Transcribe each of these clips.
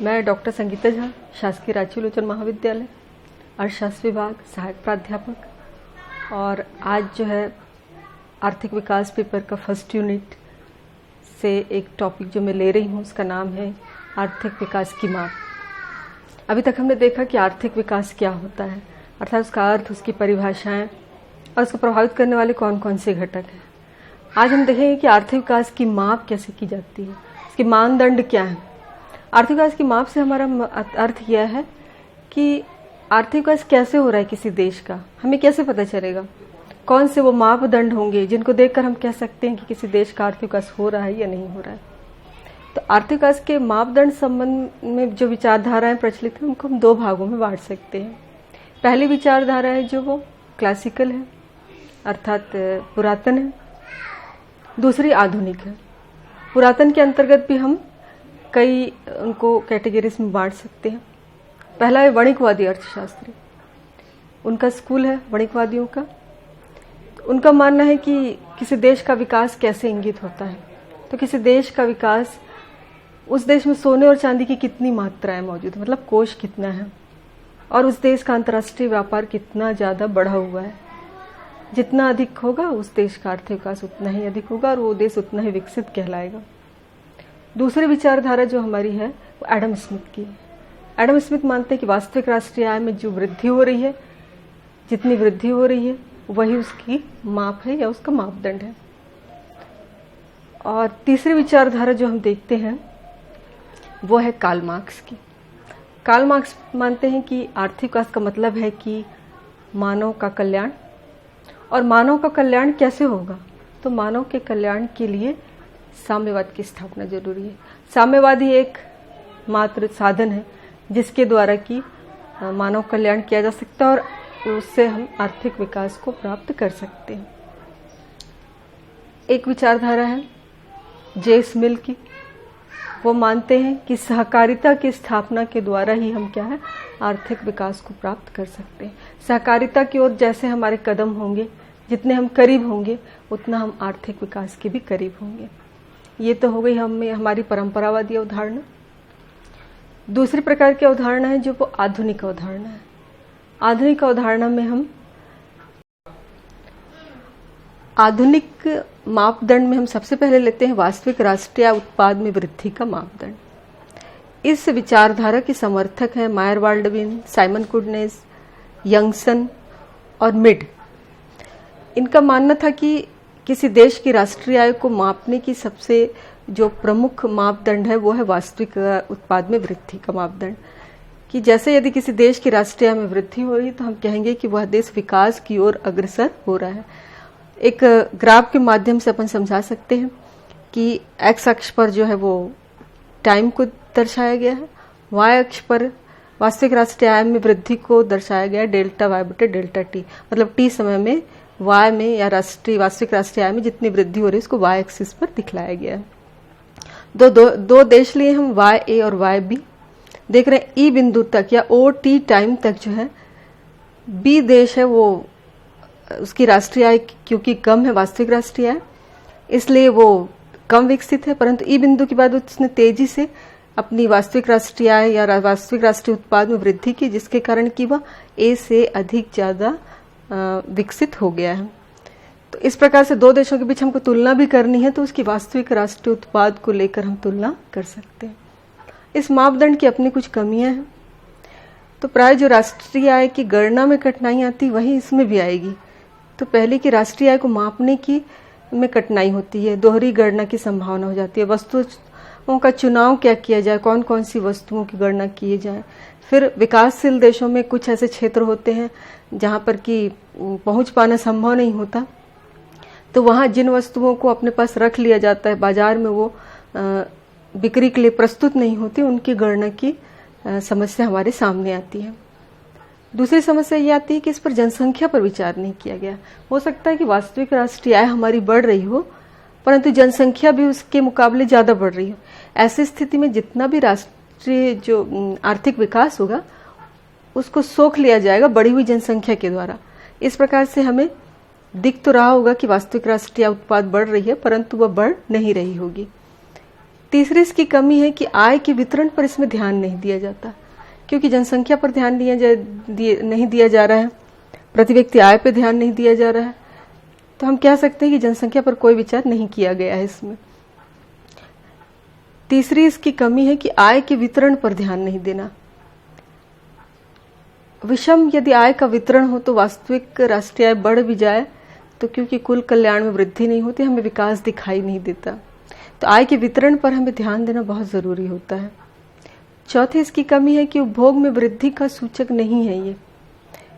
मैं डॉक्टर संगीता झा, शासकीय रांची लोचन महाविद्यालय, अर्थशास्त्र विभाग, सहायक प्राध्यापक। और आज जो है आर्थिक विकास पेपर का फर्स्ट यूनिट से एक टॉपिक जो मैं ले रही हूँ उसका नाम है आर्थिक विकास की माप। अभी तक हमने देखा कि आर्थिक विकास क्या होता है, अर्थात उसका अर्थ, उसकी परिभाषाएं और उसको प्रभावित करने वाले कौन कौन से घटक हैं। आज हम देखेंगे कि आर्थिक विकास की माप कैसे की जाती है, इसके मानदंड क्या है। आर्थिक विकास की माप से हमारा अर्थ यह है कि आर्थिक विकास कैसे हो रहा है किसी देश का, हमें कैसे पता चलेगा, कौन से वो मापदंड होंगे जिनको देखकर हम कह सकते हैं कि किसी देश का आर्थिक विकास हो रहा है या नहीं हो रहा है। तो आर्थिक विकास के मापदंड संबंध में जो विचारधाराएं प्रचलित हैं उनको हम दो भागों में बांट सकते हैं। पहली विचारधारा है जो वो क्लासिकल है, अर्थात पुरातन है। दूसरी आधुनिक है। पुरातन के अंतर्गत भी हम कई उनको कैटेगरीज में बांट सकते हैं। पहला है वणिकवादी अर्थशास्त्र, उनका स्कूल है वणिकवादियों का। उनका मानना है कि किसी देश का विकास कैसे इंगित होता है, तो किसी देश का विकास, उस देश में सोने और चांदी की कितनी मात्राएं मौजूद है, मतलब कोष कितना है, और उस देश का अंतर्राष्ट्रीय व्यापार कितना ज़्यादा बढ़ा हुआ है। जितना अधिक होगा उस देश का आर्थिक विकास उतना ही अधिक होगा और वो देश उतना ही विकसित कहलाएगा। दूसरी विचारधारा जो हमारी है वो एडम स्मिथ की है। एडम स्मिथ मानते हैं कि वास्तविक राष्ट्रीय आय में जो वृद्धि हो रही है, जितनी वृद्धि हो रही है वही उसकी माप है या उसका मापदंड है। और तीसरी विचारधारा जो हम देखते हैं वो है कार्ल मार्क्स की। कार्ल मार्क्स मानते हैं कि आर्थिक विकास का मतलब है कि मानव का कल्याण। और मानव का कल्याण कैसे होगा, तो मानव के कल्याण के लिए साम्यवाद की स्थापना जरूरी है। साम्यवाद ही एक मात्र साधन है जिसके द्वारा कि मानव कल्याण किया जा सकता है और उससे हम आर्थिक विकास को प्राप्त कर सकते हैं। एक विचारधारा है जेम्स मिल की। वो मानते हैं कि सहकारिता की स्थापना के द्वारा ही हम क्या है आर्थिक विकास को प्राप्त कर सकते हैं। सहकारिता की ओर जैसे हमारे कदम होंगे, जितने हम करीब होंगे उतना हम आर्थिक विकास के भी करीब होंगे। ये तो हो गई हमारी परंपरावादी अवधारणा। दूसरी प्रकार की अवधारणा है जो वो आधुनिक अवधारणा है। आधुनिक अवधारणा में हम आधुनिक मापदंड में हम सबसे पहले लेते हैं वास्तविक राष्ट्रीय उत्पाद में वृद्धि का मापदंड। इस विचारधारा के समर्थक हैं मायर वाल्डविन, साइमन कुडनेस, यंगसन और मिड। इनका मानना था कि किसी देश की राष्ट्रीय आय को मापने की सबसे जो प्रमुख मापदंड है वो है वास्तविक उत्पाद में वृद्धि का मापदंड। कि जैसे यदि किसी देश की राष्ट्रीय आय में वृद्धि हो रही है तो हम कहेंगे कि वह देश विकास की ओर अग्रसर हो रहा है। एक ग्राफ के माध्यम से अपन समझा सकते हैं कि एक्स अक्ष पर जो है वो टाइम को दर्शाया गया है, वाई अक्ष पर वास्तविक राष्ट्रीय आय में वृद्धि को दर्शाया गया है डेल्टा वाई बटे डेल्टा टी। मतलब टी समय में वाई में या वास्तविक राष्ट्रीय आय में जितनी वृद्धि हो रही है उसको वाई एक्सिस पर दिखलाया गया है। दो देश लिए हम वाई ए और वाई बी। देख रहे हैं ई बिंदु तक या ओ टी टाइम तक जो है बी देश है वो उसकी राष्ट्रीय आय क्योंकि कम है वास्तविक राष्ट्रीय आय, इसलिए वो कम विकसित है। परंतु ई बिंदु के बाद उसने तेजी से अपनी वास्तविक राष्ट्रीय आय या वास्तविक राष्ट्रीय उत्पाद में वृद्धि की, जिसके कारण कि वह ए से अधिक ज्यादा विकसित हो गया है। तो इस प्रकार से दो देशों के बीच हमको तुलना भी करनी है तो उसकी वास्तविक राष्ट्रीय उत्पाद को लेकर हम तुलना कर सकते हैं। इस मापदंड की अपनी कुछ कमियां हैं। तो प्राय जो राष्ट्रीय आय की गणना में कठिनाई आती वही इसमें भी आएगी। तो पहले की राष्ट्रीय आय को मापने की में कठिनाई होती है, दोहरी गणना की संभावना हो जाती है। वस्तुओं का चुनाव क्या किया जाए, कौन कौन सी वस्तुओं की गणना किए जाए। फिर विकासशील देशों में कुछ ऐसे क्षेत्र होते हैं जहां पर कि पहुंच पाना संभव नहीं होता, तो वहां जिन वस्तुओं को अपने पास रख लिया जाता है, बाजार में वो बिक्री के लिए प्रस्तुत नहीं होती, उनकी गणना की समस्या हमारे सामने आती है। दूसरी समस्या ये आती है कि इस पर जनसंख्या पर विचार नहीं किया गया। हो सकता है कि वास्तविक राष्ट्रीय आय हमारी बढ़ रही हो परंतु जनसंख्या भी उसके मुकाबले ज्यादा बढ़ रही हो। ऐसी स्थिति में जितना भी राष्ट्रीय जो आर्थिक विकास होगा उसको सोख लिया जाएगा बढ़ी हुई जनसंख्या के द्वारा। इस प्रकार से हमें दिख तो रहा होगा कि वास्तविक राष्ट्रीय उत्पाद बढ़ रही है परंतु वह बढ़ नहीं रही होगी। तीसरी इसकी कमी है कि आय के वितरण पर इसमें ध्यान नहीं दिया जाता, क्योंकि जनसंख्या पर ध्यान नहीं दिया जा रहा है, प्रति व्यक्ति आय पर ध्यान नहीं दिया जा रहा है, तो हम कह सकते हैं कि जनसंख्या पर कोई विचार नहीं किया गया है इसमें। तीसरी इसकी कमी है कि आय के वितरण पर ध्यान नहीं देना। विषम यदि आय का वितरण हो तो वास्तविक राष्ट्रीय आय बढ़ भी जाए तो क्योंकि कुल कल्याण में वृद्धि नहीं होती, हमें विकास दिखाई नहीं देता। तो आय के वितरण पर हमें ध्यान देना बहुत जरूरी होता है। चौथी इसकी कमी है कि उपभोग में वृद्धि का सूचक नहीं है ये।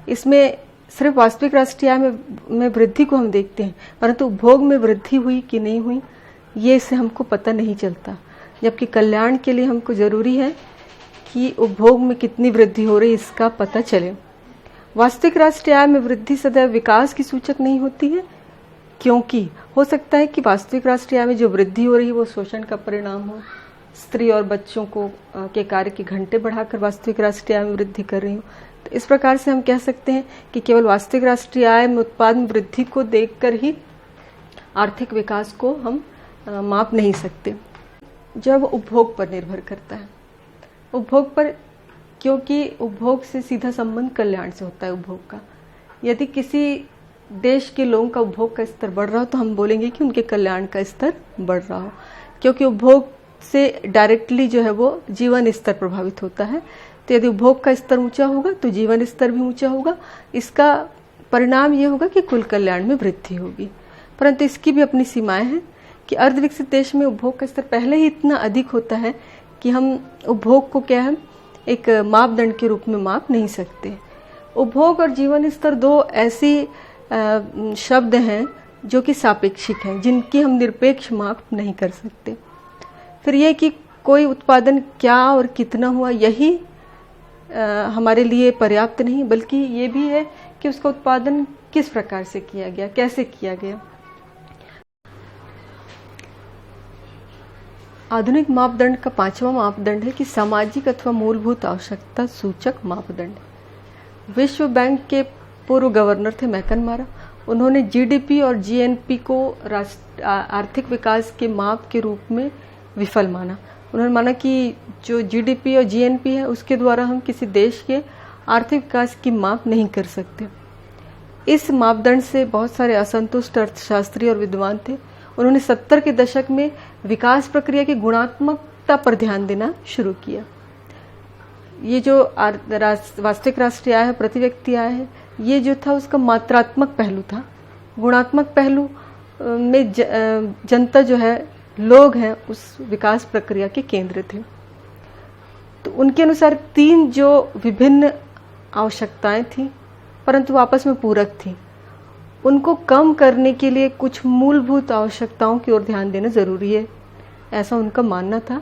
इसमें सिर्फ वास्तविक राष्ट्रीय आय में वृद्धि को हम देखते हैं, परंतु उपभोग में वृद्धि हुई कि नहीं हुई ये इससे हमको पता नहीं चलता, जबकि कल्याण के लिए हमको जरूरी है कि उपभोग में कितनी वृद्धि हो रही इसका पता चले। वास्तविक राष्ट्रीय आय में वृद्धि सदैव विकास की सूचक नहीं होती है, क्योंकि हो सकता है कि वास्तविक राष्ट्रीय आय में जो वृद्धि हो रही है वो शोषण का परिणाम हो, स्त्री और बच्चों को के कार्य के घंटे बढ़ाकर वास्तविक राष्ट्रीय आय में वृद्धि कर रही हो। तो इस प्रकार से हम कह सकते हैं कि केवल वास्तविक राष्ट्रीय आय में उत्पाद में वृद्धि को देखकर ही आर्थिक विकास को हम माप नहीं सकते। जब उपभोग पर निर्भर करता है, उपभोग पर, क्योंकि उपभोग से सीधा संबंध कल्याण से होता है उपभोग का। यदि किसी देश के लोगों का उपभोग का स्तर बढ़ रहा हो तो हम बोलेंगे कि उनके कल्याण का स्तर बढ़ रहा हो, क्योंकि उपभोग से डायरेक्टली जो है वो जीवन स्तर प्रभावित होता है। तो यदि उपभोग का स्तर ऊंचा होगा तो जीवन स्तर भी ऊंचा होगा, इसका परिणाम ये होगा कि कुल कल्याण में वृद्धि होगी। परंतु इसकी भी अपनी सीमाएं हैं कि अर्धविकसित देश में उपभोग का स्तर पहले ही इतना अधिक होता है कि हम उपभोग को क्या है एक मापदंड के रूप में माप नहीं सकते। उपभोग और जीवन स्तर दो ऐसी शब्द हैं जो कि सापेक्षिक हैं, जिनकी हम निरपेक्ष माप नहीं कर सकते। फिर यह कि कोई उत्पादन क्या और कितना हुआ यही हमारे लिए पर्याप्त नहीं, बल्कि ये भी है कि उसका उत्पादन किस प्रकार से किया गया, कैसे किया गया। आधुनिक मापदंड का पांचवा मापदंड है कि सामाजिक अथवा मूलभूत आवश्यकता सूचक मापदंड। विश्व बैंक के पूर्व गवर्नर थे मैकनमारा, उन्होंने जीडीपी और जीएनपी को आर्थिक विकास के माप के रूप में विफल माना। उन्होंने माना कि जो जीडीपी और जीएनपी है उसके द्वारा हम किसी देश के आर्थिक विकास की माप नहीं कर सकते। इस मापदंड से बहुत सारे असंतुष्ट अर्थशास्त्री और विद्वान थे। उन्होंने 70 के दशक में विकास प्रक्रिया की गुणात्मकता पर ध्यान देना शुरू किया। ये जो वास्तविक राष्ट्रीय आय है, प्रति व्यक्ति आय है, ये जो था उसका मात्रात्मक पहलू था। गुणात्मक पहलू में जनता जो है, लोग हैं, उस विकास प्रक्रिया के केंद्र थे। तो उनके अनुसार 3 जो विभिन्न आवश्यकताएं थी परंतु आपस में पूरक थी, उनको कम करने के लिए कुछ मूलभूत आवश्यकताओं की ओर ध्यान देना जरूरी है, ऐसा उनका मानना था।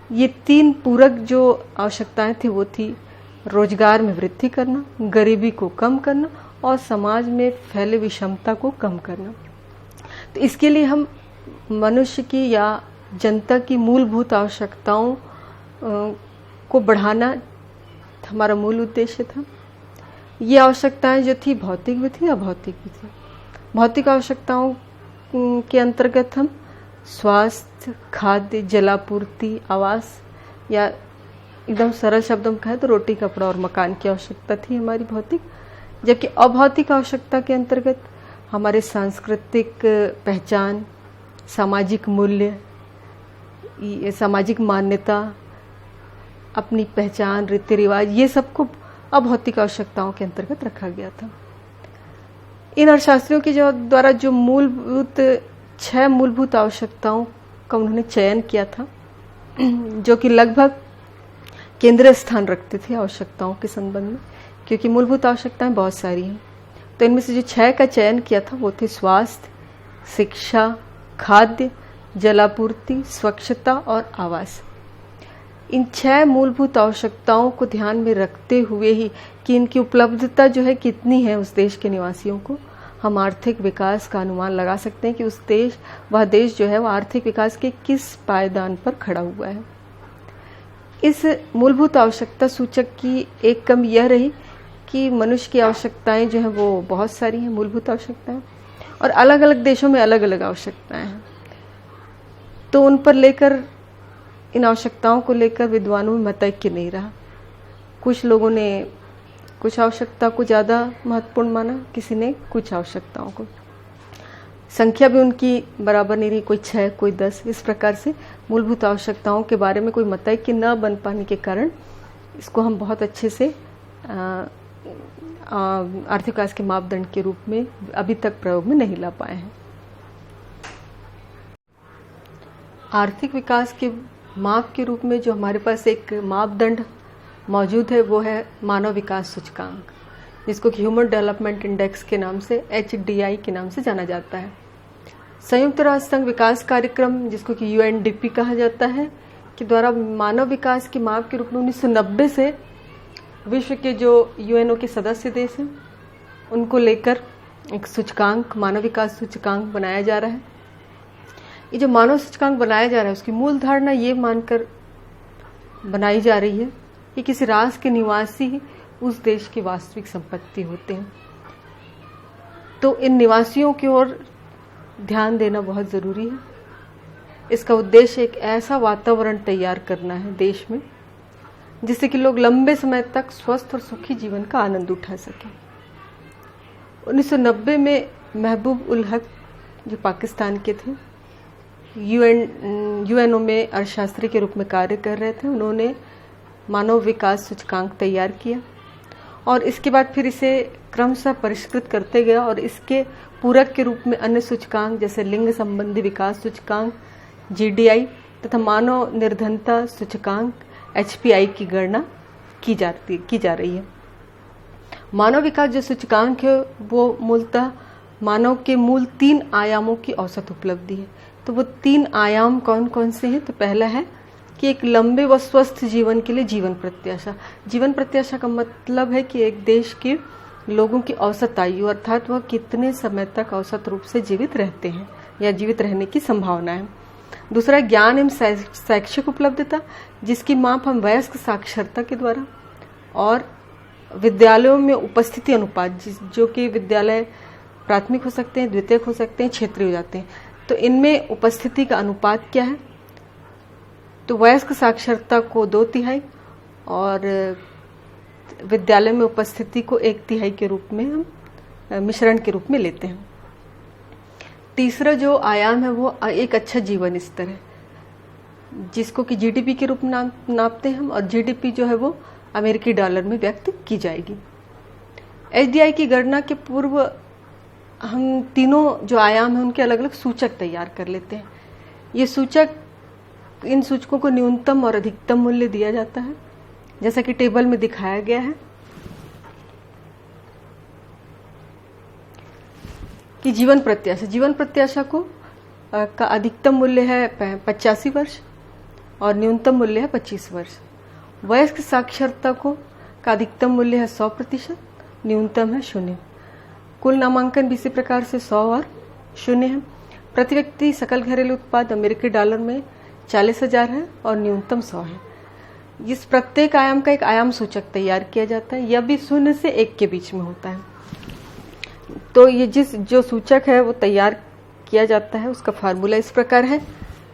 ये 3 पूरक जो आवश्यकताएं थी वो थी रोजगार में वृद्धि करना, गरीबी को कम करना और समाज में फैले विषमता को कम करना। तो इसके लिए हम मनुष्य की या जनता की मूलभूत आवश्यकताओं को बढ़ाना हमारा मूल उद्देश्य था। ये आवश्यकताएं जो थी भौतिक भी थी, अभौतिक भी थी। भौतिक आवश्यकताओं के अंतर्गत हम स्वास्थ्य, खाद्य, जलापूर्ति, आवास, या एकदम सरल शब्दों में कहें तो रोटी, कपड़ा और मकान की आवश्यकता थी हमारी भौतिक। जबकि अभौतिक आवश्यकता के अंतर्गत हमारे सांस्कृतिक पहचान, सामाजिक मूल्य, सामाजिक मान्यता, अपनी पहचान, रीति रिवाज, ये सबको अभौतिक आवश्यकताओं के अंतर्गत रखा गया था। इन अर्थशास्त्रियों के द्वारा जो 6 मूलभूत आवश्यकताओं का उन्होंने चयन किया था, जो कि लगभग केंद्रीय स्थान रखते थे आवश्यकताओं के संबंध में, क्योंकि मूलभूत आवश्यकताएं बहुत सारी हैं। तो इनमें से जो 6 का चयन किया था वो थे स्वास्थ्य, शिक्षा, खाद्य, जलापूर्ति, स्वच्छता और आवास। इन 6 मूलभूत आवश्यकताओं को ध्यान में रखते हुए ही कि इनकी उपलब्धता जो है कितनी है उस देश के निवासियों को, हम आर्थिक विकास का अनुमान लगा सकते हैं कि वह देश जो है वो आर्थिक विकास के किस पायदान पर खड़ा हुआ है। इस मूलभूत आवश्यकता सूचक की एक कमी यह रही कि मनुष्य की आवश्यकताएं जो है वो बहुत सारी हैं, मूलभूत आवश्यकताएं, और अलग अलग देशों में अलग अलग आवश्यकताएं हैं। तो उन पर लेकर इन आवश्यकताओं को लेकर विद्वानों में मतैक्य नहीं रहा। कुछ लोगों ने कुछ आवश्यकता को ज़्यादा महत्वपूर्ण माना, किसी ने कुछ आवश्यकताओं को। संख्या भी उनकी बराबर नहीं रही, कोई 6 कोई 10। इस प्रकार से मूलभूत आवश्यकताओं के बारे में कोई मतैक्य न बन पाने के कारण इसको हम बहुत अच्छे से आर्थिक विकास के मापदंड के रूप में अभी तक प्रयोग में नहीं ला पाए हैं। आर्थिक विकास के माप के रूप में जो हमारे पास एक मापदंड मौजूद है वो है मानव विकास सूचकांक, जिसको कि ह्यूमन डेवलपमेंट इंडेक्स के नाम से HDI के नाम से जाना जाता है। संयुक्त राष्ट्र संघ विकास कार्यक्रम, जिसको कि UNDP कहा जाता है, के द्वारा मानव विकास के माप के रूप में 1990 से विश्व के जो UNO के सदस्य देश हैं उनको लेकर एक सूचकांक, मानव विकास सूचकांक बनाया जा रहा है। ये जो मानव सूचकांक बनाया जा रहा है उसकी मूल धारणा ये मानकर बनाई जा रही है कि किसी राष्ट्र के निवासी ही उस देश की वास्तविक संपत्ति होते हैं। तो इन निवासियों की ओर ध्यान देना बहुत ज़रूरी है। इसका उद्देश्य एक ऐसा वातावरण तैयार करना है देश में जिससे कि लोग लंबे समय तक स्वस्थ और सुखी जीवन का आनंद उठा सकें। 1990 में महबूब उल हक, जो पाकिस्तान के थे, UNO में अर्थशास्त्री के रूप में कार्य कर रहे थे, उन्होंने मानव विकास सूचकांक तैयार किया और इसके बाद फिर इसे क्रमशः परिष्कृत करते गया और इसके पूरक के रूप में अन्य सूचकांक जैसे लिंग संबंधी विकास सूचकांक GDI तथा मानव निर्धनता सूचकांक HPI की गणना की जा रही है। मानव विकास जो सूचकांक है वो मूलतः मानव के मूल 3 आयामों की औसत उपलब्धि है। तो वो 3 आयाम कौन कौन से हैं? तो पहला है कि एक लंबे व स्वस्थ जीवन के लिए जीवन प्रत्याशा। जीवन प्रत्याशा का मतलब है कि एक देश के लोगों की औसत आयु, अर्थात वह कितने समय तक औसत रूप से जीवित रहते हैं या जीवित रहने की संभावना है। दूसरा ज्ञान एवं शैक्षिक उपलब्धता, जिसकी माप हम वयस्क साक्षरता के द्वारा और विद्यालयों में उपस्थिति अनुपात, जो कि विद्यालय प्राथमिक हो सकते हैं, द्वितीयक हो सकते हैं, क्षेत्रीय हो जाते हैं। तो इनमें उपस्थिति का अनुपात क्या है? तो वयस्क साक्षरता को 2/3 और विद्यालय में उपस्थिति को 1/3 के रूप में हम मिश्रण के रूप में लेते हैं। तीसरा जो आयाम है वो एक अच्छा जीवन स्तर है, जिसको कि GDP के रूप में नापते हैं हम, और GDP जो है वो अमेरिकी डॉलर में व्यक्त की जाएगी। HDI की गणना के पूर्व हम तीनों जो आयाम हैं उनके अलग अलग सूचक तैयार कर लेते हैं। ये सूचक, इन सूचकों को न्यूनतम और अधिकतम मूल्य दिया जाता है, जैसा कि टेबल में दिखाया गया है कि जीवन प्रत्याशा को का अधिकतम मूल्य है 85 वर्ष और न्यूनतम मूल्य है 25 वर्ष। वयस्क साक्षरता को का अधिकतम मूल्य है 100%, न्यूनतम है 0। कुल नामांकन भी इसी प्रकार से 100 और 0 है। प्रति व्यक्ति सकल घरेलू उत्पाद अमेरिकी डॉलर में 40,000 है और न्यूनतम 100 है। इस प्रत्येक आयाम का एक आयाम सूचक तैयार किया जाता है, यह भी 0 से 1 के बीच में होता है। तो ये जो सूचक है वो तैयार किया जाता है, उसका फार्मूला इस प्रकार है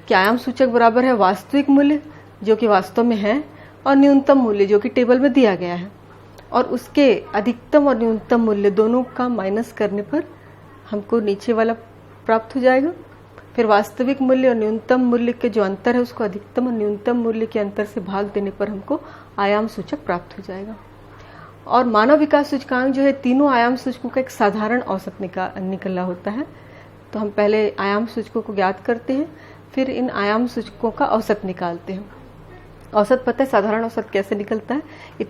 कि आयाम सूचक बराबर है वास्तविक मूल्य, जो कि वास्तव में है, और न्यूनतम मूल्य, जो कि टेबल में दिया गया है, और उसके अधिकतम और न्यूनतम मूल्य दोनों का माइनस करने पर हमको नीचे वाला प्राप्त हो जाएगा। फिर वास्तविक मूल्य और न्यूनतम मूल्य के जो अंतर है उसको अधिकतम और न्यूनतम मूल्य के अंतर से भाग देने पर हमको आयाम सूचक प्राप्त हो जाएगा। और मानव विकास सूचकांक जो है तीनों आयाम सूचकों का एक साधारण औसत निकला होता है। तो हम पहले आयाम सूचकों को ज्ञात करते हैं, फिर इन आयाम सूचकों का औसत निकालते हैं। औसत पता है साधारण औसत कैसे निकलता है? ये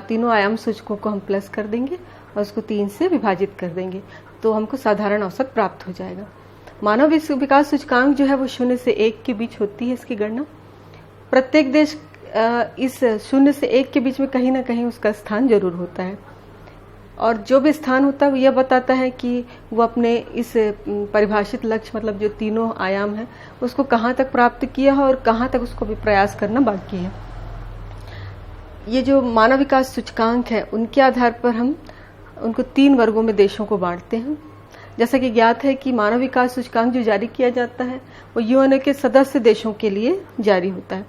तीनों आयाम सूचकों को हम प्लस कर देंगे और उसको 3 से विभाजित कर देंगे तो हमको साधारण औसत प्राप्त हो जाएगा। मानव विकास सूचकांक जो है वो 0 से 1 के बीच होती है इसकी गणना। प्रत्येक देश इस 0 से 1 के बीच में कहीं ना कहीं उसका स्थान जरूर होता है, और जो भी स्थान होता है वो यह बताता है कि वो अपने इस परिभाषित लक्ष्य, मतलब जो तीनों आयाम है, उसको कहाँ तक प्राप्त किया है और कहाँ तक उसको भी प्रयास करना बाकी है। ये जो मानव विकास सूचकांक है उनके आधार पर हम उनको 3 वर्गों में देशों को बांटते हैं। जैसा कि ज्ञात है कि मानव विकास सूचकांक जो जारी किया जाता है वो UNO के सदस्य देशों के लिए जारी होता है,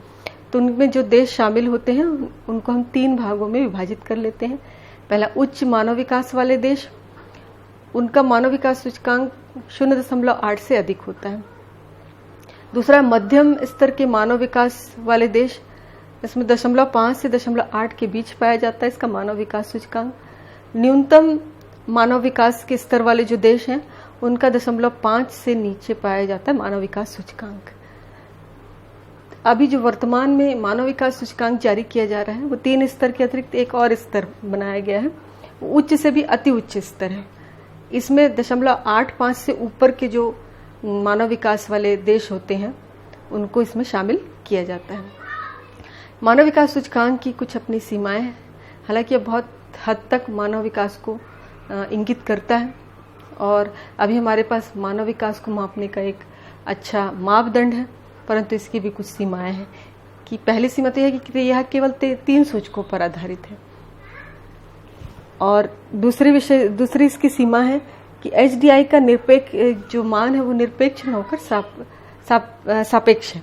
तो उनमें जो देश शामिल होते हैं उनको हम 3 भागों में विभाजित कर लेते हैं। पहला, उच्च मानव विकास वाले देश, उनका मानव विकास सूचकांक 0.8 से अधिक होता है। दूसरा, मध्यम स्तर के मानव विकास वाले देश, इसमें 0.5 से 0.8 के बीच पाया जाता है इसका मानव विकास सूचकांक। न्यूनतम मानव विकास के स्तर वाले जो देश हैं उनका 0.5 से नीचे पाया जाता है मानव विकास सूचकांक। अभी जो वर्तमान में मानव विकास सूचकांक जारी किया जा रहा है वो 3 स्तर के अतिरिक्त एक और स्तर बनाया गया है, उच्च से भी अति उच्च स्तर है। इसमें 0.85 से ऊपर के जो मानव विकास वाले देश होते हैं उनको इसमें शामिल किया जाता है। मानव विकास सूचकांक की कुछ अपनी सीमाएं हैं, हालांकि यह बहुत हद तक मानव विकास को इंगित करता है और अभी हमारे पास मानव विकास को मापने का एक अच्छा मापदंड है, परंतु इसकी भी कुछ सीमाएं हैं। कि पहली सीमा तो यह है कि यह केवल 3 सूचकों पर आधारित है और दूसरी इसकी सीमा है कि HDI का निरपेक्ष जो मान है वो निरपेक्ष न होकर सापेक्ष है।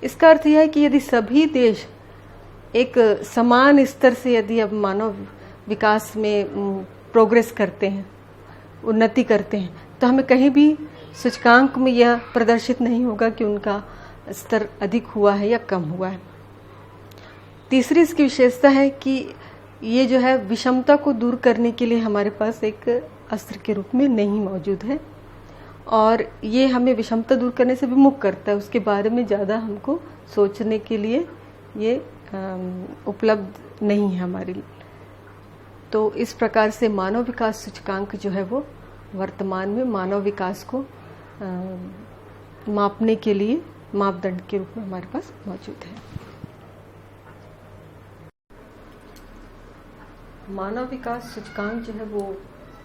इसका अर्थ यह है कि यदि सभी देश एक समान स्तर से यदि अब मानव विकास में प्रोग्रेस करते हैं, उन्नति करते हैं, तो हमें कहीं भी सूचकांक में यह प्रदर्शित नहीं होगा कि उनका स्तर अधिक हुआ है या कम हुआ है। तीसरी इसकी विशेषता है कि ये जो है विषमता को दूर करने के लिए हमारे पास एक अस्त्र के रूप में नहीं मौजूद है और ये हमें विषमता दूर करने से विमुख करता है, उसके बारे में ज़्यादा हमको सोचने के लिए ये उपलब्ध नहीं है हमारे लिए। तो इस प्रकार से मानव विकास सूचकांक जो है वो वर्तमान में मानव विकास को मापने के लिए मापदंड के रूप में हमारे पास मौजूद है। मानव विकास सूचकांक जो है वो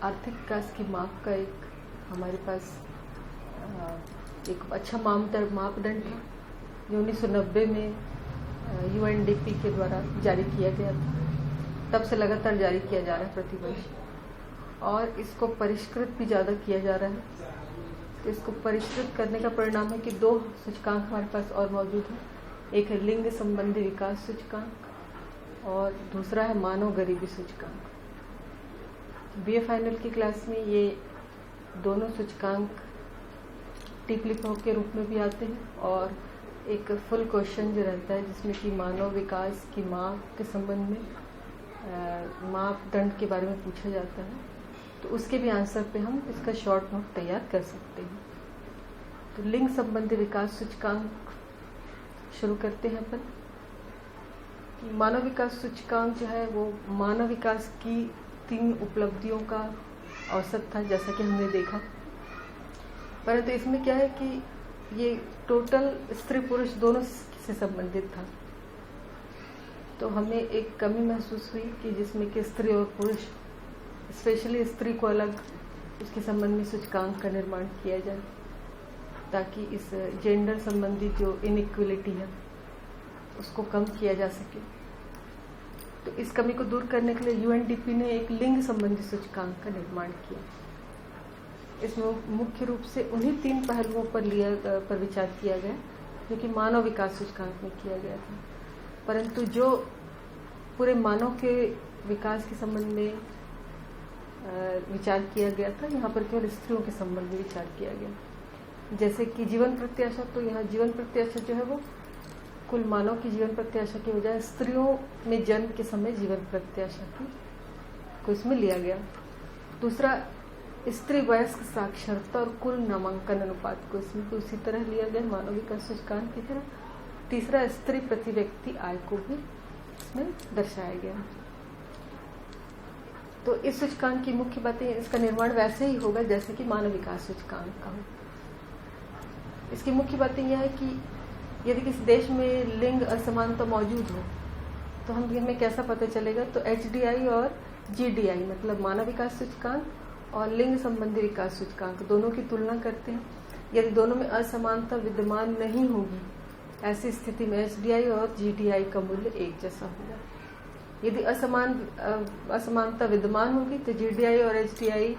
आर्थिक विकास की माप का एक हमारे पास एक अच्छा मापदंड है जो 1990 में UNDP के द्वारा जारी किया गया था। तब से लगातार जारी किया जा रहा है प्रतिवर्ष और इसको परिष्कृत भी ज़्यादा किया जा रहा है। तो इसको परिष्कृत करने का परिणाम है कि 2 सूचकांक हमारे पास और मौजूद है। एक है लिंग संबंधी विकास सूचकांक और दूसरा है मानव गरीबी सूचकांक। BA फाइनल की क्लास में ये दोनों सूचकांक टिप्पणियों के रूप में भी आते हैं और एक फुल क्वेश्चन जो रहता है जिसमें कि मानव विकास की माप के संबंध में मापदंड के बारे में पूछा जाता है, तो उसके भी आंसर पे हम इसका शॉर्ट नोट तैयार कर सकते हैं। तो लिंग संबंधी विकास सूचकांक शुरू करते हैं अपन। मानव विकास सूचकांक जो है वो मानव विकास की 3 उपलब्धियों का औसत था, जैसा कि हमने देखा। परंतु इसमें क्या है कि ये टोटल स्त्री पुरुष दोनों से संबंधित था, तो हमें एक कमी महसूस हुई कि जिसमें कि स्त्री और पुरुष, स्पेशली स्त्री को अलग उसके संबंध में सूचकांक का निर्माण किया जाए ताकि इस जेंडर संबंधी जो इनइक्वलिटी है उसको कम किया जा सके। तो इस कमी को दूर करने के लिए UNDP ने एक लिंग संबंधी सूचकांक का निर्माण किया। इसमें मुख्य रूप से उन्हीं 3 पहलुओं पर विचार किया गया जो कि मानव विकास सूचकांक में किया गया था, परंतु जो पूरे मानव के विकास के संबंध में विचार किया गया था, यहाँ पर केवल स्त्रियों के संबंध में विचार किया गया। जैसे कि जीवन प्रत्याशा, तो यहाँ जीवन प्रत्याशा जो है वो कुल मानव की जीवन प्रत्याशा के बजाय स्त्रियों में जन्म के समय जीवन प्रत्याशा को इसमें लिया गया। दूसरा, स्त्री वयस्क साक्षरता और कुल नामांकन अनुपात को इसमें तो उसी तरह लिया गया मानव विकास सूचकांक की तरह। तीसरा, स्त्री प्रति व्यक्ति आय को भी इसमें दर्शाया गया। तो इस सूचकांक की मुख्य बातें, इसका निर्माण वैसे ही होगा जैसे कि मानव विकास सूचकांक का हो। इसकी मुख्य बातें यह है कि यदि किसी देश में लिंग असमानता मौजूद हो तो हम हमें कैसा पता चलेगा, तो HDI और GDI मतलब मानव विकास सूचकांक और लिंग संबंधी विकास सूचकांक दोनों की तुलना करते हैं। यदि दोनों में असमानता विद्यमान नहीं होगी, ऐसी स्थिति में HDI और GDI का मूल्य एक जैसा होगा। यदि असमानता विद्यमान होगी तो GDI और HDI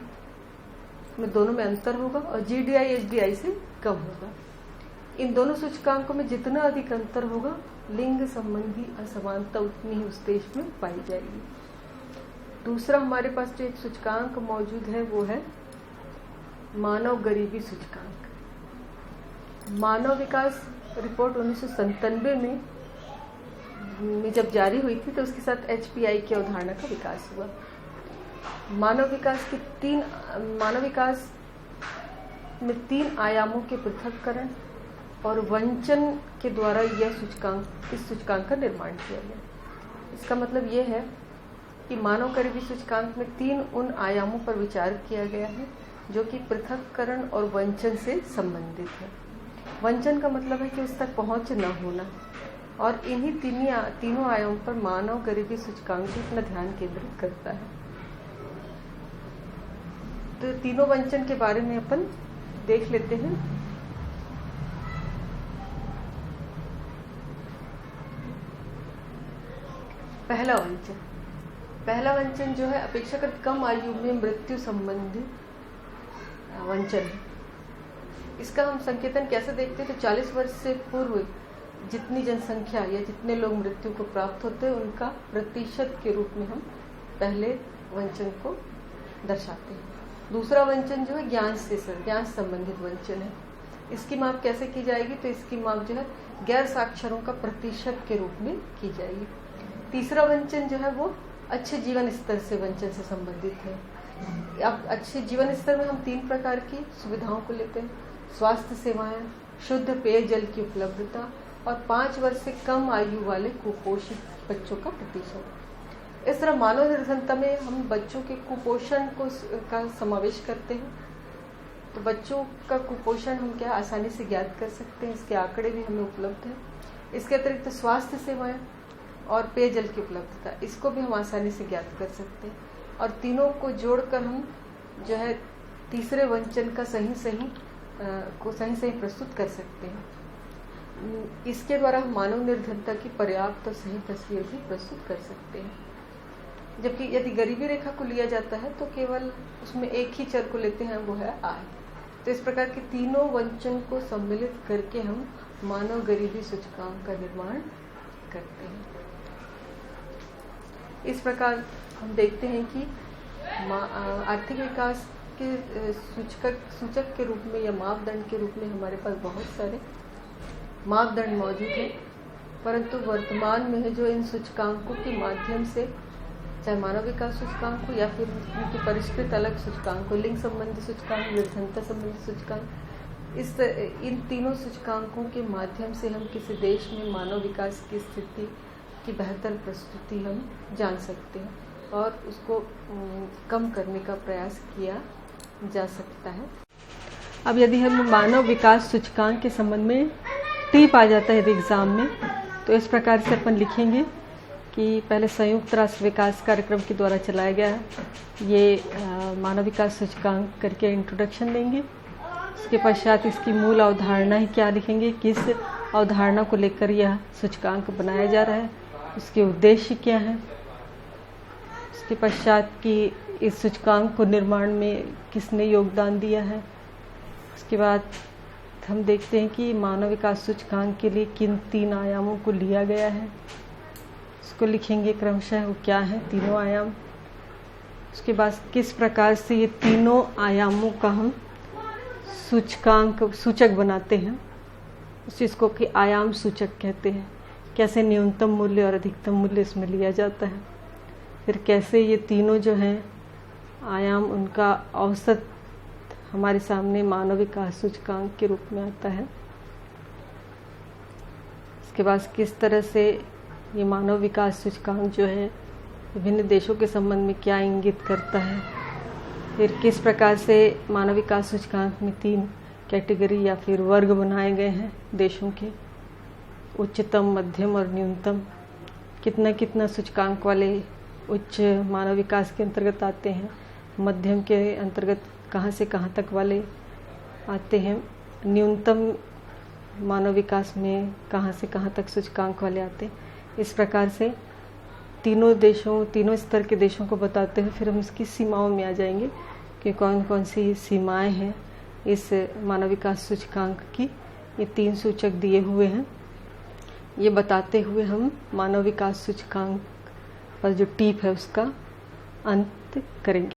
में दोनों में अंतर होगा और GDI HDI से कम होगा। इन दोनों सूचकांकों में जितना अधिक अंतर होगा लिंग संबंधी असमानता उतनी ही उस देश में पाई जाएगी। दूसरा हमारे पास जो एक सूचकांक मौजूद है वो है मानव गरीबी सूचकांक। मानव विकास रिपोर्ट 1997 में जब जारी हुई थी तो उसके साथ HPI की अवधारणा का विकास हुआ। मानव विकास में 3 आयामों के पृथक्करण और वंचन के द्वारा इस सूचकांक का निर्माण किया गया। इसका मतलब ये है कि मानव गरीबी सूचकांक में 3 उन आयामों पर विचार किया गया है जो कि पृथक्करण और वंचन से संबंधित है। वंचन का मतलब है कि उस तक पहुंच न होना, और इन्हीं तीनों आयामों पर मानव गरीबी सूचकांक अपना ध्यान केंद्रित करता है। तो तीनों वंचन के बारे में अपन देख लेते हैं। पहला वंचन जो है अपेक्षाकृत कम आयु में मृत्यु संबंधी वंचन है। इसका हम संकेतन कैसे देखते हैं? तो 40 वर्ष से पूर्व जितनी जनसंख्या या जितने लोग मृत्यु को प्राप्त होते हैं उनका प्रतिशत के रूप में हम पहले वंचन को दर्शाते हैं। दूसरा वंचन जो है ज्ञान संबंधित वंचन है। इसकी माप कैसे की जाएगी? तो इसकी माप जो है गैर साक्षरों का प्रतिशत के रूप में की जाएगी। तीसरा वंचन जो है वो अच्छे जीवन स्तर से वंचन से संबंधित है। अब अच्छे जीवन स्तर में हम 3 प्रकार की सुविधाओं को लेते हैं: स्वास्थ्य सेवाएं, शुद्ध पेयजल की उपलब्धता और 5 वर्ष से कम आयु वाले कुपोषित बच्चों का प्रतिशत। इस तरह मानव निर्धनता में हम बच्चों के कुपोषण का समावेश करते हैं। तो बच्चों का कुपोषण हम क्या आसानी से ज्ञात कर सकते हैं, इसके आंकड़े भी हमें उपलब्ध हैं। इसके अतिरिक्त स्वास्थ्य सेवाएं और पेयजल की उपलब्धता, इसको भी हम आसानी से ज्ञात कर सकते हैं। और तीनों को जोड़कर हम जो है तीसरे वंचन का सही प्रस्तुत कर सकते हैं। इसके द्वारा हम मानव निर्धनता की पर्याप्त और सही तस्वीर भी प्रस्तुत कर सकते हैं। जबकि यदि गरीबी रेखा को लिया जाता है तो केवल उसमें एक ही चर को लेते हैं, वो है आय। तो इस प्रकार के तीनों वंचन को सम्मिलित करके हम मानव गरीबी सूचकांक का निर्माण करते हैं। इस प्रकार हम देखते हैं कि आर्थिक विकास के सूचक के रूप में या मापदंड के रूप में हमारे पास बहुत सारे मापदंड मौजूद हैं, परंतु वर्तमान में जो इन सूचकांकों के माध्यम से, चाहे मानव विकास सूचकांक हो या फिर उनकी परिष्कृत अलग सूचकांक हो, लिंग संबंधी सूचकांक, निर्धनता संबंधी सूचकांक, इन तीनों सूचकांकों के माध्यम से हम किसी देश में मानव विकास की स्थिति की बेहतर प्रस्तुति हम जान सकते हैं और उसको कम करने का प्रयास किया जा सकता है। अब यदि हम मानव विकास सूचकांक के संबंध में टिप आ जाता है यदि एग्जाम में, तो इस प्रकार से अपन लिखेंगे कि पहले संयुक्त राष्ट्र विकास कार्यक्रम के द्वारा चलाया गया ये मानव विकास सूचकांक करके इंट्रोडक्शन देंगे। उसके पश्चात इसकी मूल अवधारणा ही क्या लिखेंगे, किस अवधारणा को लेकर यह सूचकांक बनाया जा रहा है, उसके उद्देश्य क्या है। उसके पश्चात कि इस सूचकांक को निर्माण में किसने योगदान दिया है। उसके बाद हम देखते हैं कि मानव विकास सूचकांक के लिए किन 3 आयामों को लिया गया है, उसको लिखेंगे क्रमशः वो क्या है तीनों आयाम। उसके बाद किस प्रकार से ये तीनों आयामों का हम सूचक बनाते हैं, उस चीज़ को कि आयाम सूचक कहते हैं। कैसे न्यूनतम मूल्य और अधिकतम मूल्य इसमें लिया जाता है, फिर कैसे ये तीनों जो हैं आयाम उनका औसत हमारे सामने मानव विकास सूचकांक के रूप में आता है। इसके बाद किस तरह से ये मानव विकास सूचकांक जो है विभिन्न देशों के संबंध में क्या इंगित करता है। फिर किस प्रकार से मानव विकास सूचकांक में 3 कैटेगरी या फिर वर्ग बनाए गए हैं देशों के, उच्चतम, मध्यम और न्यूनतम। कितना सूचकांक वाले उच्च मानव विकास के अंतर्गत आते हैं, मध्यम के अंतर्गत कहाँ से कहाँ तक वाले आते हैं, न्यूनतम मानव विकास में कहाँ से कहाँ तक सूचकांक वाले आते हैं। इस प्रकार से तीनों स्तर के देशों को बताते हैं। फिर हम इसकी सीमाओं में आ जाएंगे कि कौन कौन सी सीमाएं हैं इस मानव विकास सूचकांक की। ये 3 सूचक दिए हुए हैं। ये बताते हुए हम मानव विकास सूचकांक पर जो टीप है उसका अंत करेंगे।